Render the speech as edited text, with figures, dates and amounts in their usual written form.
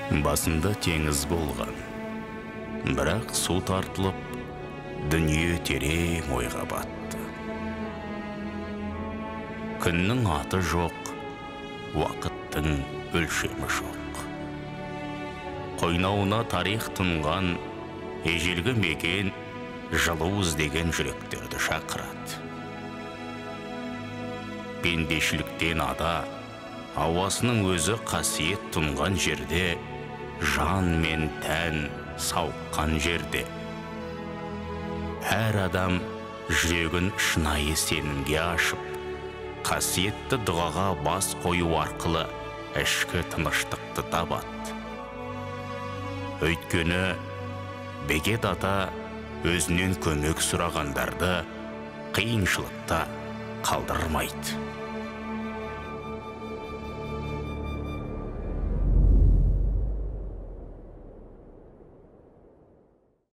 Басында теңіз болған, бірақ су тартылып, дүние терең ойға батты. Күннің аты жоқ, уақыттың өлшемі жоқ. Қойнауына тарих тұнған, ежелгі мекен жылу іздеген жүректерді шақырады. Пендешіліктен ада, ауасының өзі қасиет тұнған жерде, жан мен тән сауыққан жерде. Әр адам жүрегін шынайы сенімге ашып, қасиетті дұғаға бас қою арқылы ішкі тыныштықты табады. Өйткені бекет ата өзінен көмек сұрағандарды қиыншылықта қалдырмайды.